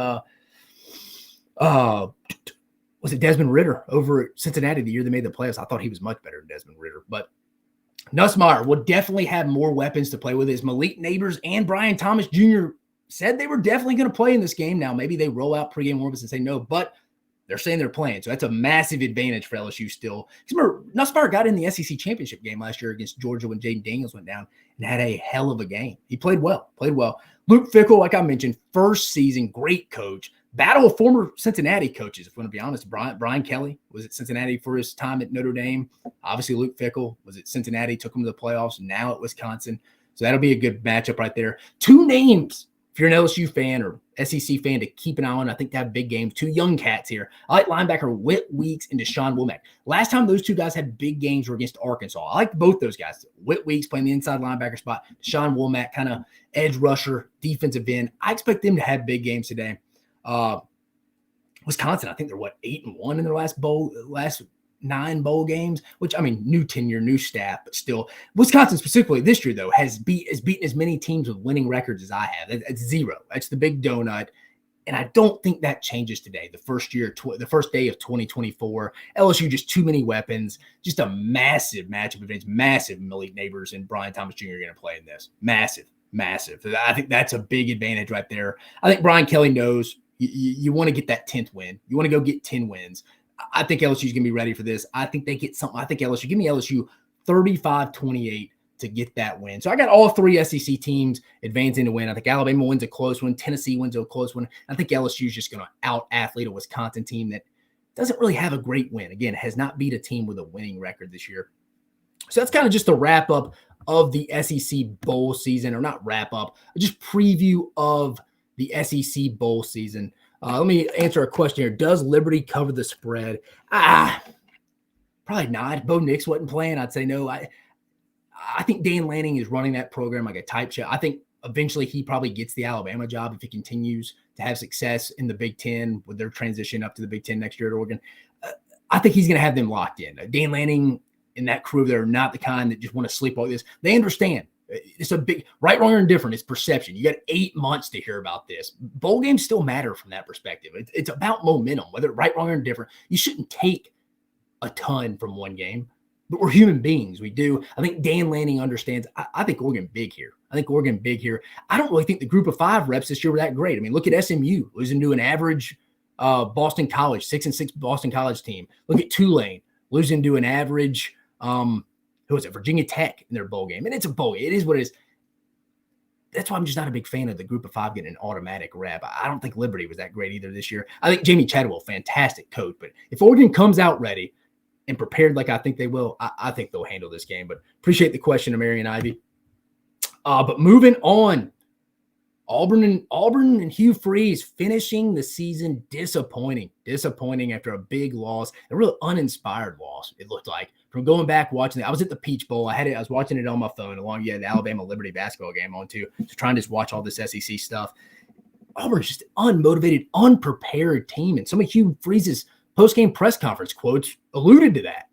was it Desmond Ridder over at Cincinnati the year they made the playoffs? I thought he was much better than Desmond Ridder. But Nussmeier will definitely have more weapons to play with. As Malik Neighbors and Brian Thomas Jr. said they were definitely going to play in this game. Now, maybe they roll out pregame warm-ups and say no, but they're saying they're playing. So that's a massive advantage for LSU still. Because remember, Nussmeier got in the SEC championship game last year against Georgia when Jaden Daniels went down and had a hell of a game. He played well. Luke Fickell, like I mentioned, first season, great coach. Battle of former Cincinnati coaches, if we want to be honest. Brian Kelly was at Cincinnati for his time at Notre Dame. Obviously, Luke Fickell was at Cincinnati, took him to the playoffs, now at Wisconsin. So that'll be a good matchup right there. Two names, if you're an LSU fan or SEC fan, to keep an eye on. I think they have big games. Two young cats here. I like linebacker Whit Weeks and Deshaun Womack. Last time those two guys had big games were against Arkansas. I like both those guys. Whit Weeks playing the inside linebacker spot. Deshaun Womack, kind of edge rusher, defensive end. I expect them to have big games today. Wisconsin, I think they're 8-1 in their last 9 bowl games, which, I mean, new tenure, new staff, but still. Wisconsin specifically this year, though, has beaten as many teams with winning records as I have. It's 0. That's the big donut. And I don't think that changes today. The first day of 2024, LSU just too many weapons, just a massive matchup advantage, massive Malik Neighbors and Brian Thomas Jr. are going to play in this. Massive. I think that's a big advantage right there. I think Brian Kelly knows you want to get that 10th win. You want to go get 10 wins. I think LSU is going to be ready for this. I think they get something. I think LSU, give me LSU 35-28 to get that win. So I got all three SEC teams advancing to win. I think Alabama wins a close one. Tennessee wins a close one. I think LSU is just going to out-athlete a Wisconsin team that doesn't really have a great win. Again, has not beat a team with a winning record this year. So that's kind of just a wrap-up of the SEC bowl season, or not wrap-up, just preview of the SEC bowl season. Let me answer a question here. Does Liberty cover the spread? Probably not. Bo Nix wasn't playing. I'd say no. I think Dan Lanning is running that program like a type shot. I think eventually he probably gets the Alabama job if he continues to have success in the Big Ten with their transition up to the Big Ten next year at Oregon. I think he's going to have them locked in. Dan Lanning and that crew, they're not the kind that just want to sleep like this. They understand. It's a big right, wrong, or indifferent. It's perception. You got 8 months to hear about this. Bowl games still matter from that perspective. It's about momentum, whether right, wrong, or indifferent. You shouldn't take a ton from one game, but we're human beings. We do. I think Dan Lanning understands. I think Oregon big here. I don't really think the group of 5 reps this year were that great. I mean, look at SMU losing to an average Boston College, 6-6 Boston College team. Look at Tulane losing to an average who was it? Virginia Tech in their bowl game. And it's a bowl. It is what it is. That's why I'm just not a big fan of the group of 5 getting an automatic rep. I don't think Liberty was that great either this year. I think Jamie Chadwell, fantastic coach. But if Oregon comes out ready and prepared like I think they will, I think they'll handle this game. But appreciate the question of Marion Ivy. But moving on, Auburn and Hugh Freeze finishing the season disappointing after a big loss, a real uninspired loss. It looked like from going back watching it. I was at the Peach Bowl. I was watching it on my phone along with the Alabama Liberty basketball game on too. So trying to just watch all this SEC stuff. Auburn's just an unmotivated, unprepared team, and some of Hugh Freeze's post-game press conference quotes alluded to that.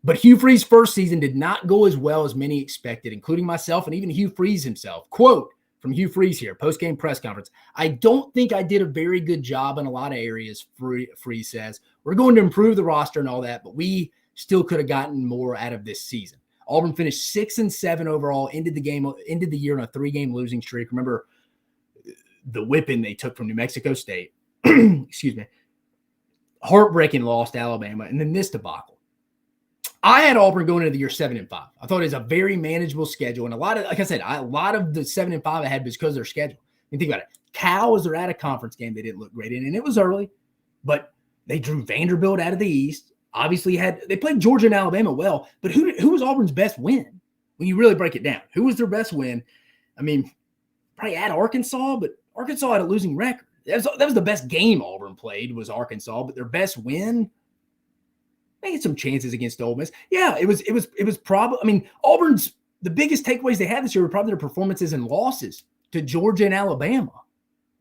But Hugh Freeze's first season did not go as well as many expected, including myself and even Hugh Freeze himself. Quote from Hugh Freeze here, post-game press conference. I don't think I did a very good job in a lot of areas, Freeze says. We're going to improve the roster and all that, but we still could have gotten more out of this season. Auburn finished 6-7 overall, ended the year on a 3-game losing streak. Remember the whipping they took from New Mexico State. Excuse me. Heartbreaking loss to Alabama, and then this debacle. I had Auburn going into the year 7-5. I thought it was a very manageable schedule. And a lot of the 7-5 I had was because of their schedule. And think about it. Cal was their out-of-conference game they didn't look great in, and it was early. But they drew Vanderbilt out of the East. Obviously, they played Georgia and Alabama well. But who was Auburn's best win? When you really break it down, who was their best win? I mean, probably at Arkansas, but Arkansas had a losing record. That was the best game Auburn played was Arkansas, but their best win – they had some chances against Ole Miss. Yeah, it was probably. I mean, Auburn's the biggest takeaways they had this year were probably their performances and losses to Georgia and Alabama.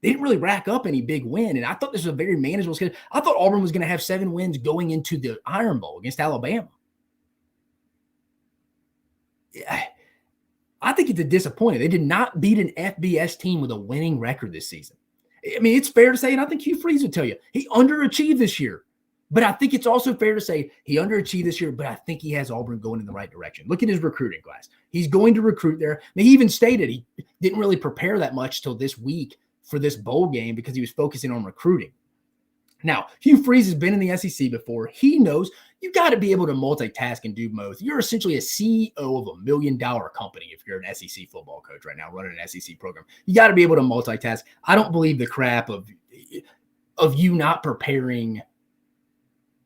They didn't really rack up any big win, and I thought this was a very manageable schedule. I thought Auburn was going to have 7 wins going into the Iron Bowl against Alabama. Yeah, I think it's a disappointment. They did not beat an FBS team with a winning record this season. I mean, it's fair to say, and I think Hugh Freeze would tell you, he underachieved this year. But I think it's also fair to say he underachieved this year, but I think he has Auburn going in the right direction. Look at his recruiting class. He's going to recruit there. I mean, he even stated he didn't really prepare that much till this week for this bowl game because he was focusing on recruiting. Now, Hugh Freeze has been in the SEC before. He knows you got to be able to multitask and do both. You're essentially a CEO of $1 million company if you're an SEC football coach right now running an SEC program. You got to be able to multitask. I don't believe the crap of you not preparing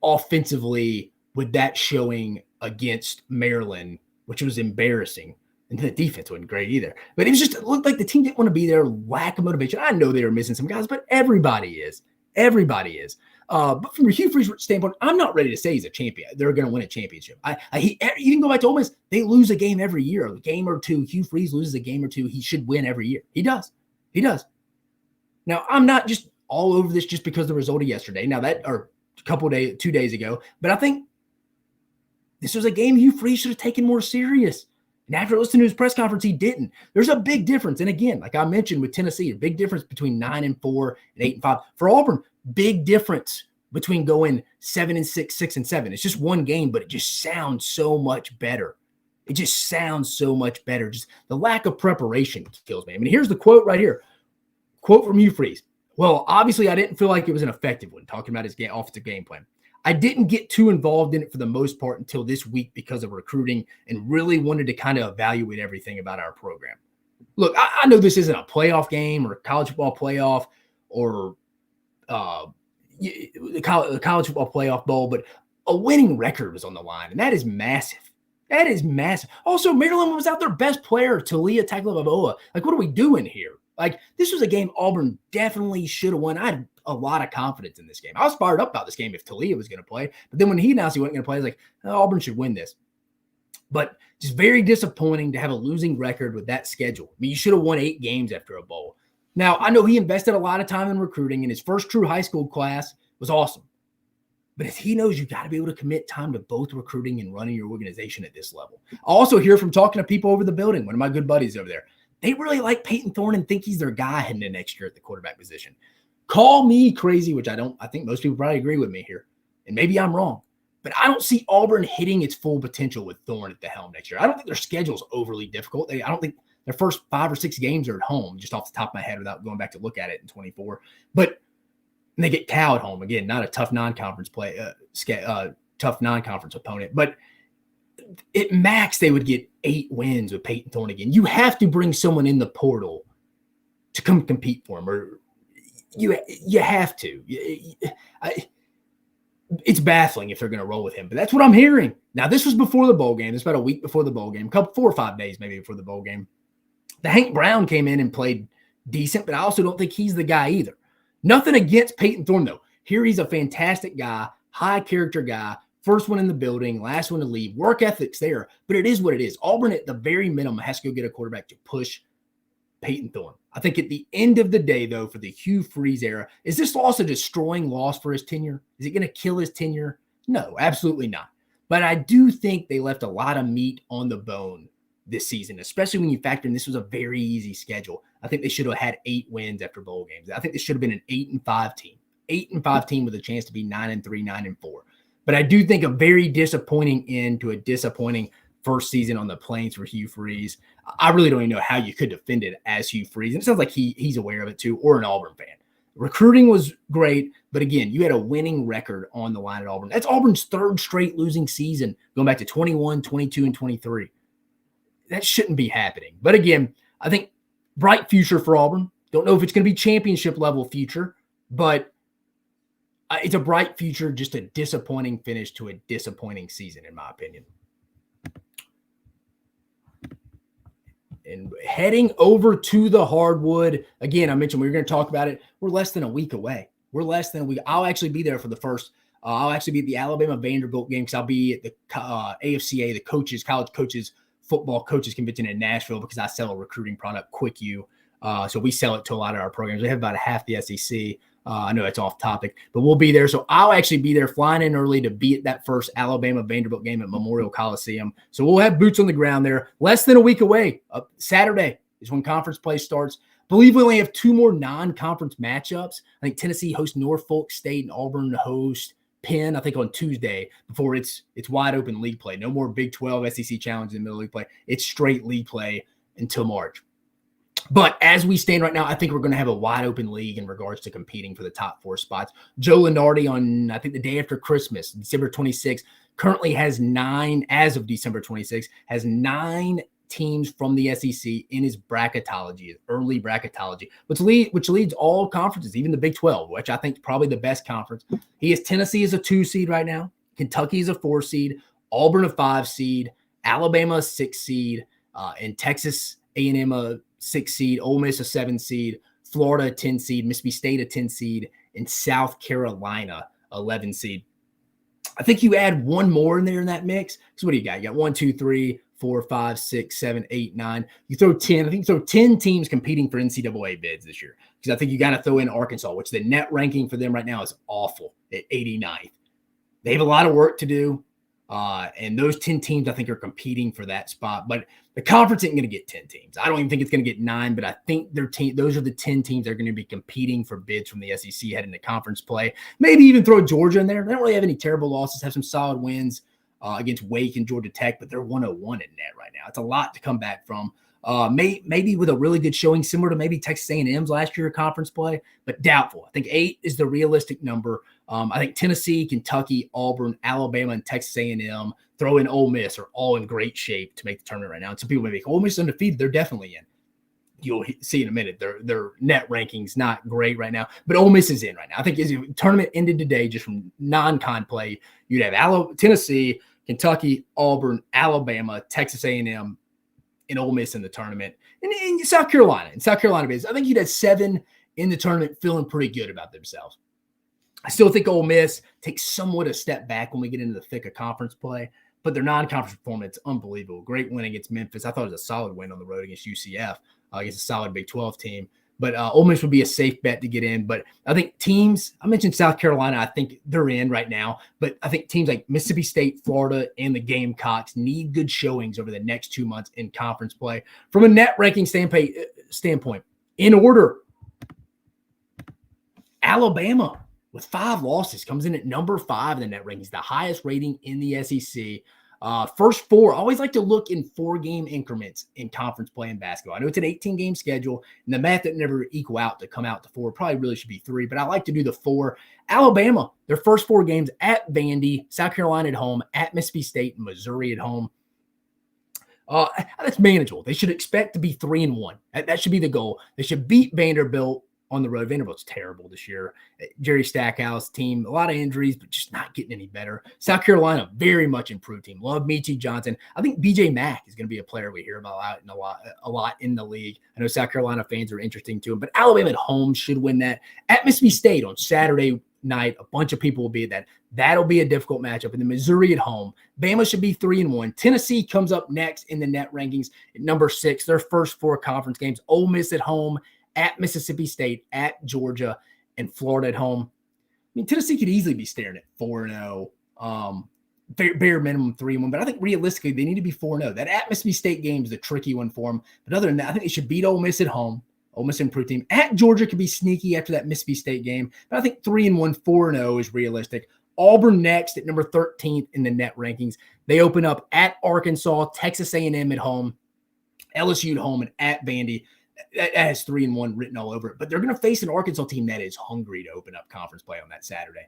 offensively with that showing against Maryland, which was embarrassing. And the defense wasn't great either. But it looked like the team didn't want to be there, lack of motivation. I know they were missing some guys, but everybody is. But from a Hugh Freeze standpoint, I'm not ready to say he's a champion. They're going to win a championship. He even go back to Ole Miss, they lose a game every year. A game or two. Hugh Freeze loses a game or two. He should win every year. He does. Now, I'm not just all over this just because of the result of yesterday. Now, 2 days ago. But I think this was a game Hugh Freeze should have taken more serious. And after listening to his press conference, he didn't. There's a big difference. And again, like I mentioned with Tennessee, a big difference between 9-4 and 8-5. For Auburn, big difference between going 7-6, 6-7. It's just one game, but it just sounds so much better. Just the lack of preparation kills me. I mean, here's the quote right here. Quote from Hugh Freeze. Well, obviously, I didn't feel like it was an effective one, talking about his offensive game plan. I didn't get too involved in it for the most part until this week because of recruiting and really wanted to kind of evaluate everything about our program. Look, I know this isn't a playoff game or a college football playoff or the college football playoff bowl, but a winning record was on the line, and that is massive. That is massive. Also, Maryland was out their best player, Talia Tagovailoa. Like, what are we doing here? Like, this was a game Auburn definitely should have won. I had a lot of confidence in this game. I was fired up about this game if Talia was going to play. But then when he announced he wasn't going to play, I was like, oh, Auburn should win this. But just very disappointing to have a losing record with that schedule. I mean, you should have won 8 games after a bowl. Now, I know he invested a lot of time in recruiting, and his first true high school class was awesome. But if he knows you got to be able to commit time to both recruiting and running your organization at this level. I also hear from talking to people over the building, one of my good buddies over there, they really like Peyton Thorne and think he's their guy heading into next year at the quarterback position. Call me crazy, which I don't. I think most people probably agree with me here. And maybe I'm wrong. But I don't see Auburn hitting its full potential with Thorne at the helm next year. I don't think their schedule's overly difficult. I don't think their first 5 or 6 games are at home, just off the top of my head without going back to look at it in 24. But they get Cal at home. Again, not a tough non-conference tough non-conference opponent. But at max, they would get 8 wins with Peyton Thorne again. You have to bring someone in the portal to come compete for him, or you have to. It's baffling if they're going to roll with him, but that's what I'm hearing. Now, this was before the bowl game. It's about a week before the bowl game, 4 or 5 days maybe before the bowl game. The Hank Brown came in and played decent, but I also don't think he's the guy either. Nothing against Peyton Thorne, though. Here he's a fantastic guy, high character guy, first one in the building, last one to leave. Work ethic's there, but it is what it is. Auburn, at the very minimum, has to go get a quarterback to push Peyton Thorne. I think at the end of the day, though, for the Hugh Freeze era, is this loss a destroying loss for his tenure? Is it going to kill his tenure? No, absolutely not. But I do think they left a lot of meat on the bone this season, especially when you factor in this was a very easy schedule. I think they should have had 8 wins after bowl games. I think this should have been an 8-5 team. 8-5 team with a chance to be 9-3, 9-4. But I do think a very disappointing end to a disappointing first season on the Plains for Hugh Freeze. I really don't even know how you could defend it as Hugh Freeze. And it sounds like he's aware of it too, or an Auburn fan. Recruiting was great, but again, you had a winning record on the line at Auburn. That's Auburn's 3rd straight losing season, going back to 21, 22, and 23. That shouldn't be happening. But again, I think bright future for Auburn. Don't know if it's going to be championship level future, but it's a bright future, just a disappointing finish to a disappointing season, in my opinion. And heading over to the hardwood, again, I mentioned we were going to talk about it. We're less than a week away. I'll actually be there for the first. I'll actually be at the Alabama-Vanderbilt game because I'll be at the AFCA, the college coaches, football coaches convention in Nashville because I sell a recruiting product, QuickU. So we sell it to a lot of our programs. We have about half the SEC. I know that's off topic, but we'll be there. So I'll actually be there flying in early to be at that first Alabama-Vanderbilt game at Memorial Coliseum. So we'll have boots on the ground there. Less than a week away. Saturday is when conference play starts. I believe we only have 2 more non-conference matchups. I think Tennessee hosts Norfolk State and Auburn host Penn, I think, on Tuesday before it's wide open league play. No more Big 12 SEC challenge in the middle of league play. It's straight league play until March. But as we stand right now, I think we're going to have a wide open league in regards to competing for the top 4 spots. Joe Lunardi on, I think, the day after Christmas, December 26th, currently has 9, as of December 26th, has 9 teams from the SEC in his bracketology, his early bracketology, which leads all conferences, even the Big 12, which I think is probably the best conference. He has Tennessee as a 2 seed right now, Kentucky is a 4 seed, Auburn a 5 seed, Alabama a 6 seed, and Texas A&M a 6 seed, Ole Miss a 7 seed, Florida a 10 seed, Mississippi State a 10 seed, and South Carolina 11 seed. I think you add one more in there in that mix. So what do you got? You got 1, 2, 3, 4, 5, 6, 7, 8, 9. You throw 10. I think you throw 10 teams competing for NCAA bids this year. Because I think you got to throw in Arkansas, which the net ranking for them right now is awful at 89th. They have a lot of work to do. And those 10 teams, I think, are competing for that spot. But the conference isn't going to get 10 teams. I don't even think it's going to get 9, but I think those are the 10 teams that are going to be competing for bids from the SEC heading to conference play. Maybe even throw Georgia in there. They don't really have any terrible losses, have some solid wins against Wake and Georgia Tech, but they're 101 in net right now. It's a lot to come back from. Maybe with a really good showing, similar to maybe Texas A&M's last year conference play, but doubtful. I think 8 is the realistic number. I think Tennessee, Kentucky, Auburn, Alabama, and Texas A&M, throw in Ole Miss, are all in great shape to make the tournament right now. And some people may think Ole Miss undefeated. They're definitely in. You'll see in a minute. Their net rankings not great right now, but Ole Miss is in right now. I think if the tournament ended today just from non-con play, you'd have Tennessee, Kentucky, Auburn, Alabama, Texas A&M, and Ole Miss in the tournament. And South Carolina. I think you'd have 7 in the tournament feeling pretty good about themselves. I still think Ole Miss takes somewhat a step back when we get into the thick of conference play, but their non-conference performance, unbelievable. Great win against Memphis. I thought it was a solid win on the road against UCF, against a solid Big 12 team. But Ole Miss would be a safe bet to get in. But I think teams, I mentioned South Carolina, I think they're in right now. But I think teams like Mississippi State, Florida, and the Gamecocks need good showings over the next 2 months in conference play. From a net ranking standpoint, in order, Alabama, with 5 losses, comes in at number 5 in the net rankings, the highest rating in the SEC. First 4, I always like to look in 4-game increments in conference play in basketball. I know it's an 18-game schedule, and the math that never equal out to come out to 4 probably really should be 3, but I like to do the 4. Alabama, their first 4 games at Vandy, South Carolina at home, at Mississippi State, and Missouri at home. That's manageable. They should expect to be 3-1. That should be the goal. They should beat Vanderbilt on the road. Vanderbilt's terrible this year. Jerry Stackhouse team, a lot of injuries, but just not getting any better. South Carolina, very much improved team. Love Meechie Johnson. I think BJ Mack is going to be a player we hear about a lot in the league. I know South Carolina fans are interesting to him, but Alabama at home should win that. At Mississippi State on Saturday night, a bunch of people will be at that. That'll be a difficult matchup. And then Missouri at home, Bama should be 3-1. Tennessee comes up next in the net rankings at number 6. Their first 4 conference games. Ole Miss at home, at Mississippi State, at Georgia, and Florida at home. I mean, Tennessee could easily be staring at 4-0, bare minimum 3-1, but I think realistically they need to be 4-0. That at Mississippi State game is the tricky one for them. But other than that, I think they should beat Ole Miss at home. Ole Miss improved team. At Georgia could be sneaky after that Mississippi State game, but I think 3-1, 4-0 is realistic. Auburn next at number 13th in the net rankings. They open up at Arkansas, Texas A&M at home, LSU at home, and at Vandy. That has 3-1 written all over it. But they're going to face an Arkansas team that is hungry to open up conference play on that Saturday.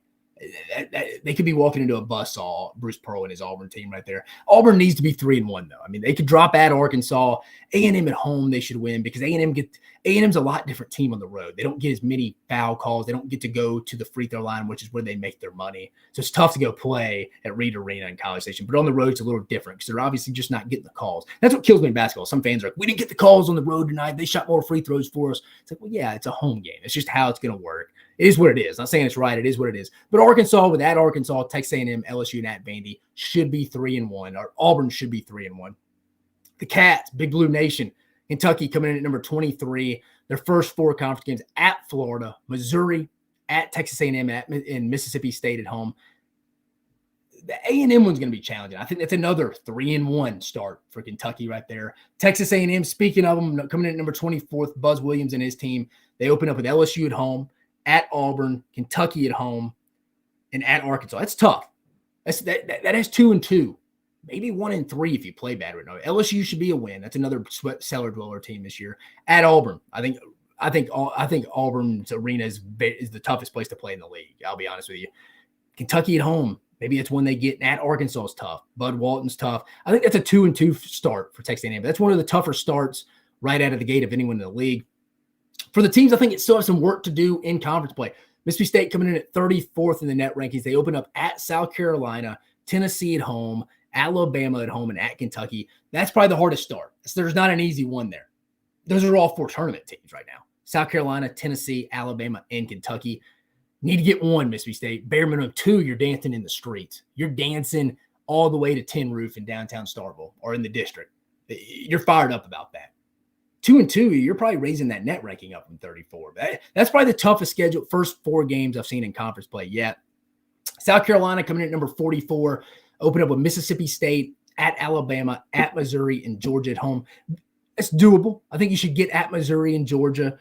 They could be walking into a buzzsaw, Bruce Pearl and his Auburn team right there. Auburn needs to be 3-1, though. I mean, they could drop at Arkansas. A&M at home, they should win because A&M's a lot different team on the road. They don't get as many foul calls. They don't get to go to the free throw line, which is where they make their money. So it's tough to go play at Reed Arena in College Station. But on the road, it's a little different because they're obviously just not getting the calls. That's what kills me in basketball. Some fans are like, we didn't get the calls on the road tonight. They shot more free throws for us. It's like, well, yeah, it's a home game. It's just how it's going to work. It is what it is. Not saying it's right. It is what it is. But Arkansas, with at Arkansas, Texas A&M, LSU, and at Vandy should be 3-1. Or Auburn should be 3-1. The Cats, Big Blue Nation, Kentucky coming in at number 23. Their first 4 conference games at Florida, Missouri, at Texas A&M, and Mississippi State at home. The A&M one's going to be challenging. I think that's another 3-1 start for Kentucky right there. Texas A&M, speaking of them, coming in at number 24th, Buzz Williams and his team. They open up with LSU at home, at Auburn, Kentucky at home, and at Arkansas. That's tough. That has 2-2, maybe 1-3 if you play bad right now. LSU should be a win. That's another cellar dweller team this year. At Auburn, I think Auburn's arena is the toughest place to play in the league. I'll be honest with you. Kentucky at home, maybe it's when they get. At Arkansas is tough. Bud Walton's tough. I think that's a 2-2 start for Texas A&M. That's one of the tougher starts right out of the gate of anyone in the league. For the teams, I think it still has some work to do in conference play. Mississippi State coming in at 34th in the net rankings. They open up at South Carolina, Tennessee at home, Alabama at home, and at Kentucky. That's probably the hardest start. There's not an easy one there. Those are all 4 tournament teams right now. South Carolina, Tennessee, Alabama, and Kentucky. Need to get 1, Mississippi State. Bare minimum 2, you're dancing in the streets. You're dancing all the way to Tin Roof in downtown Starkville or in the district. You're fired up about that. 2-2, you're probably raising that net ranking up from 34. That's probably the toughest schedule, first 4 games I've seen in conference play yet. South Carolina coming in at number 44, open up with Mississippi State, at Alabama, at Missouri, and Georgia at home. It's doable. I think you should get at Missouri and Georgia.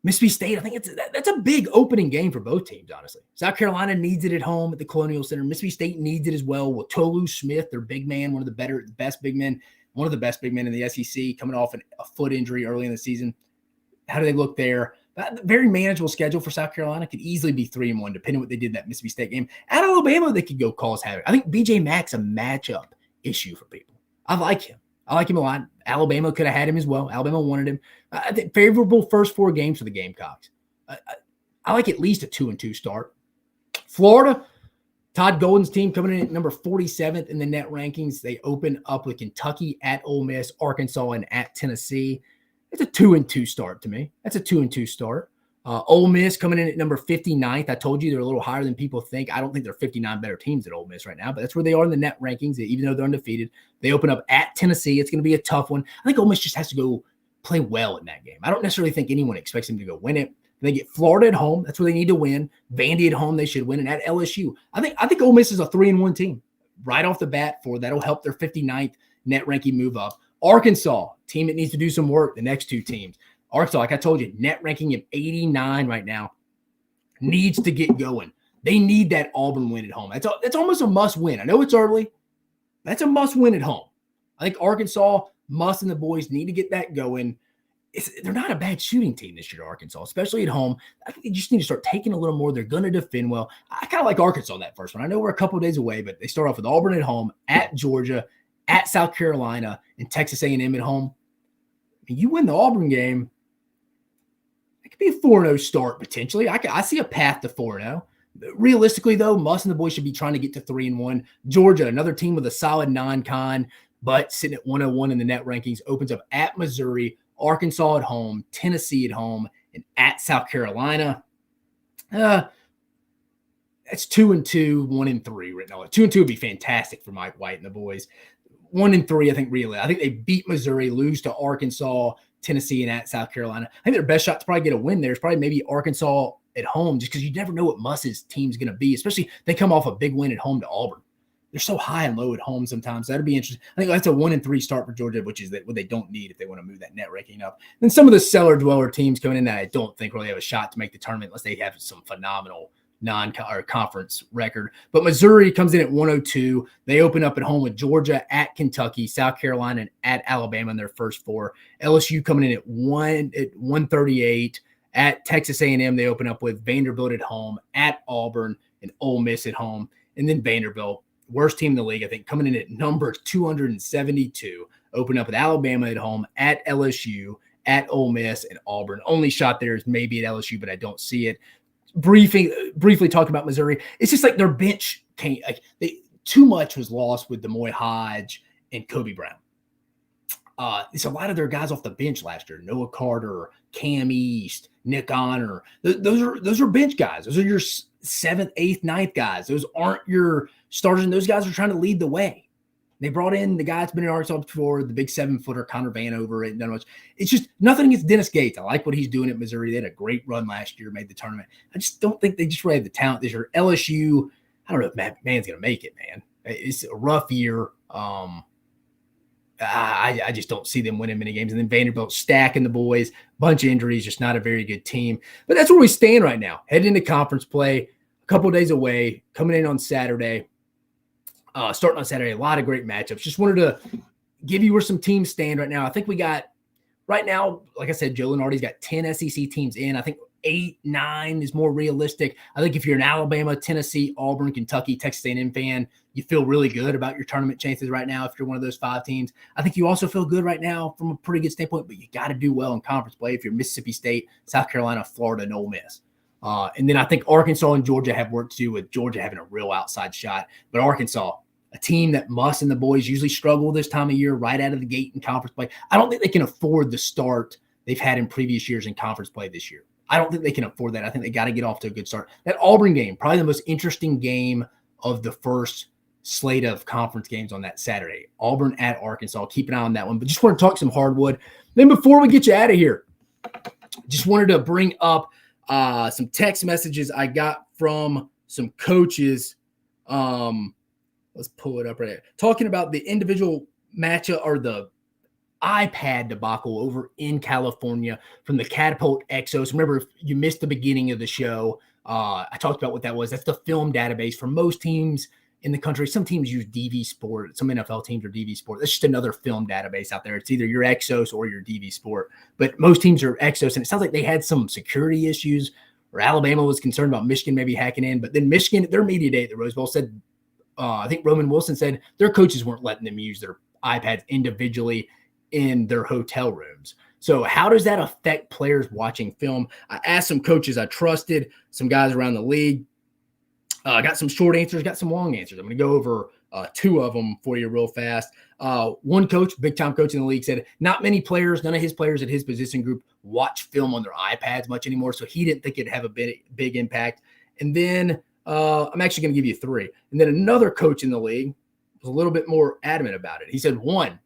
Mississippi State, I think that's a big opening game for both teams, honestly. South Carolina needs it at home at the Colonial Center. Mississippi State needs it as well with Tolu Smith, their big man, one of the best big men. one of the best big men in the SEC, coming off a foot injury early in the season. How do they look there? Very manageable schedule for South Carolina. Could easily be 3-1, depending on what they did in that Mississippi State game. At Alabama, they could go cause havoc. I think B.J. Mack's a matchup issue for people. I like him. I like him a lot. Alabama could have had him as well. Alabama wanted him. I think favorable first 4 games for the Gamecocks. I like at least a 2-2 start. Florida, Todd Golden's team coming in at number 47th in the net rankings. They open up with Kentucky, at Ole Miss, Arkansas, and at Tennessee. It's a 2-2 start to me. That's a 2-2 start. Ole Miss coming in at number 59th. I told you they're a little higher than people think. I don't think there are 59 better teams than Ole Miss right now, but that's where they are in the net rankings. Even though they're undefeated, they open up at Tennessee. It's going to be a tough one. I think Ole Miss just has to go play well in that game. I don't necessarily think anyone expects them to go win it. They get Florida at home. That's where they need to win. Vandy at home, they should win. And at LSU, I think Ole Miss is a 3-1 team right off the bat. That'll help their 59th net ranking move up. Arkansas, team that needs to do some work. The next 2 teams. Arkansas, like I told you, net ranking of 89 right now, needs to get going. They need that Auburn win at home. That's almost a must win. I know it's early. That's a must win at home. I think Arkansas, Muss and the boys need to get that going. They're not a bad shooting team this year, Arkansas, especially at home. I think they just need to start taking a little more. They're going to defend well. I kind of like Arkansas in that first one. I know we're a couple of days away, but they start off with Auburn at home, at Georgia, at South Carolina, and Texas A&M at home. And you win the Auburn game, it could be a 4-0 start potentially. I see a path to 4-0. Realistically, though, Muss and the boys should be trying to get to 3-1. Georgia, another team with a solid non-con, but sitting at 101 in the net rankings, opens up at Missouri, Arkansas at home, Tennessee at home, and at South Carolina. That's 2-2, 1-3 right now. 2-2 would be fantastic for Mike White and the boys. 1-3, I think, really. I think they beat Missouri, lose to Arkansas, Tennessee, and at South Carolina. I think their best shot to probably get a win there is probably maybe Arkansas at home, just because you never know what Muss's team's going to be, especially if they come off a big win at home to Auburn. They're so high and low at home sometimes. That'd be interesting. I think that's a 1-3 start for Georgia, which is what they don't need if they want to move that net ranking up. Then some of the cellar dweller teams coming in that I don't think really have a shot to make the tournament unless they have some phenomenal non-conference record. But Missouri comes in at 102. They open up at home with Georgia, at Kentucky, South Carolina, and at Alabama in their first 4. LSU coming in at 138. At Texas A&M, they open up with Vanderbilt at home, at Auburn, and Ole Miss at home. And then Vanderbilt, worst team in the league, I think, coming in at number 272. Open up with Alabama at home, at LSU, at Ole Miss, and Auburn. Only shot there is maybe at LSU, but I don't see it. Briefly talking about Missouri, it's just like their bench can't. Too much was lost with Demoy Hodge and Kobe Brown. It's a lot of their guys off the bench last year. Noah Carter, Cam East, Nick Honor. Those are bench guys. Those are your 7th, 8th, 9th guys. Those aren't your starters, and those guys are trying to lead the way. They brought in the guy that's been in Arkansas before, the big 7-footer, Connor Vanover. It's just nothing against Dennis Gates. I like what he's doing at Missouri. They had a great run last year, made the tournament. I just don't think they just really have the talent this year. LSU, I don't know if Matt McMahon's going to make it, man. It's a rough year. I just don't see them winning many games. And then Vanderbilt stacking the boys, bunch of injuries, just not a very good team. But that's where we stand right now. Heading into conference play, a couple of days away, coming in on Saturday. Starting on Saturday, a lot of great matchups. Just wanted to give you where some teams stand right now. I think we got, right now, like I said, Joe Lenardi's got 10 SEC teams in. I think 8, 9 is more realistic. I think if you're an Alabama, Tennessee, Auburn, Kentucky, Texas A&M fan, you feel really good about your tournament chances right now if you're one of those 5 teams. I think you also feel good right now from a pretty good standpoint, but you got to do well in conference play if you're Mississippi State, South Carolina, Florida, and Ole Miss. And then I think Arkansas and Georgia have work to do, with Georgia having a real outside shot. But Arkansas, a team that Muss and the boys usually struggle this time of year right out of the gate in conference play. I don't think they can afford the start they've had in previous years in conference play this year. I don't think they can afford that. I think they got to get off to a good start. That Auburn game, probably the most interesting game of the first slate of conference games on that Saturday. Auburn at Arkansas. Keep an eye on that one. But just want to talk some hardwood. Then before we get you out of here, just wanted to bring up some text messages I got from some coaches. Let's pull it up right here. Talking about the individual matchup or the iPad debacle over in California from the Catapult Exos. Remember, if you missed the beginning of the show, I talked about what that was. That's the film database for most teams in the country. Some teams use DV Sport. Some NFL teams are DV Sport. That's just another film database out there. It's either your Exos or your DV Sport. But most teams are Exos, and it sounds like they had some security issues, or Alabama was concerned about Michigan maybe hacking in. But then Michigan, their media day at the Rose Bowl said, I think Roman Wilson said their coaches weren't letting them use their iPads individually in their hotel rooms. So how does that affect players watching film? I asked some coaches I trusted, some guys around the league. Got some short answers, got some long answers. I'm going to go over two of them for you real fast. One coach, big-time coach in the league, said not many players, none of his players at his position group watch film on their iPads much anymore, so he didn't think it'd have a big impact. And then I'm actually going to give you three. And then another coach in the league was a little bit more adamant about it. He said, one,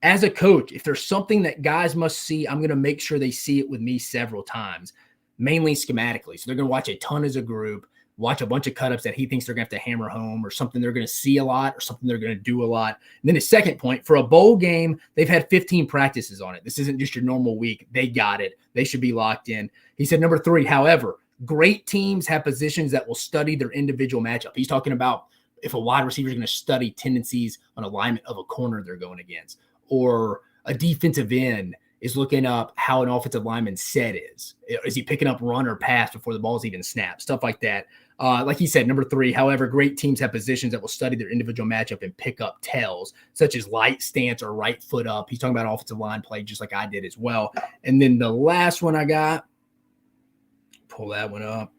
as a coach, if there's something that guys must see, I'm going to make sure they see it with me several times, mainly schematically. So they're going to watch a ton as a group, watch a bunch of cut-ups that he thinks they're going to have to hammer home, or something they're going to see a lot, or something they're going to do a lot. And then the second point, for a bowl game, they've had 15 practices on it. This isn't just your normal week. They got it. They should be locked in. He said, number three, however, great teams have positions that will study their individual matchup. He's talking about if a wide receiver is going to study tendencies on alignment of a corner they're going against, or a defensive end is looking up how an offensive lineman's set is. Is he picking up run or pass before the ball's even snapped? Stuff like that. Like he said, number three, however, great teams have positions that will study their individual matchup and pick up tells, such as light stance or right foot up. He's talking about offensive line play, just like I did as well. And then the last one I got, pull that one up.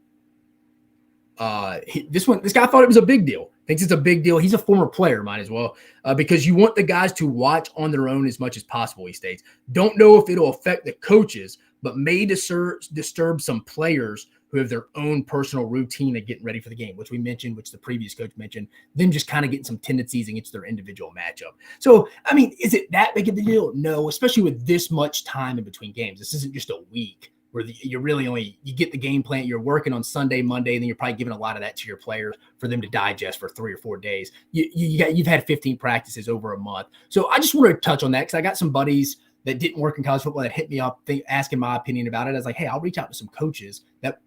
This guy thought it was a big deal. Thinks it's a big deal. He's a former player, might as well, because you want the guys to watch on their own as much as possible, he states. Don't know if it'll affect the coaches, but may disturb some players who have their own personal routine of getting ready for the game, which we mentioned, which the previous coach mentioned, them just kind of getting some tendencies against their individual matchup. So, I mean, is it that big of a deal? No, especially with this much time in between games. This isn't just a week where you're really you get the game plan, you're working on Sunday, Monday, and then you're probably giving a lot of that to your players for them to digest for 3 or 4 days. You've had 15 practices over a month. So I just wanted to touch on that because I got some buddies that didn't work in college football that hit me up asking my opinion about it. I was like, hey, I'll reach out to some coaches that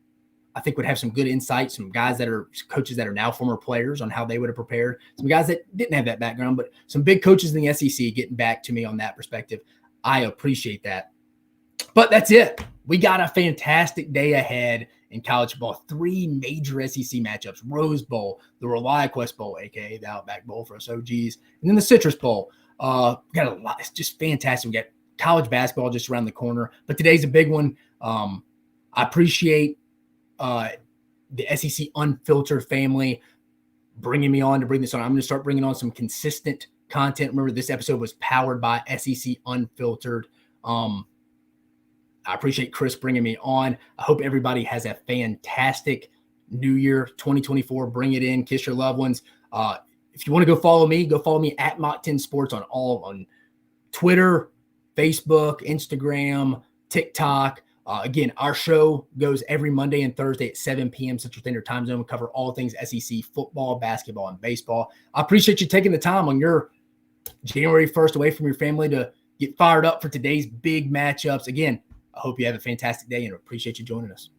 I think would have some good insight, some guys that are coaches that are now former players on how they would have prepared, some guys that didn't have that background, but some big coaches in the SEC getting back to me on that perspective. I appreciate that. But that's it. We got a fantastic day ahead in college football. 3 major SEC matchups: Rose Bowl, the ReliaQuest Bowl, aka the Outback Bowl for us OGs, and then the Citrus Bowl. Got a lot. It's just fantastic. We got college basketball just around the corner. But today's a big one. I appreciate the SEC Unfiltered family bringing me on to bring this on. I'm going to start bringing on some consistent content. Remember, this episode was powered by SEC Unfiltered. I appreciate Chris bringing me on. I hope everybody has a fantastic New Year 2024. Bring it in. Kiss your loved ones. If you want to go follow me at Mach 10 Sports on Twitter, Facebook, Instagram, TikTok. Again, our show goes every Monday and Thursday at 7 p.m. Central Standard Time Zone. We cover all things SEC football, basketball, and baseball. I appreciate you taking the time on your January 1st away from your family to get fired up for today's big matchups. Again, I hope you have a fantastic day and appreciate you joining us.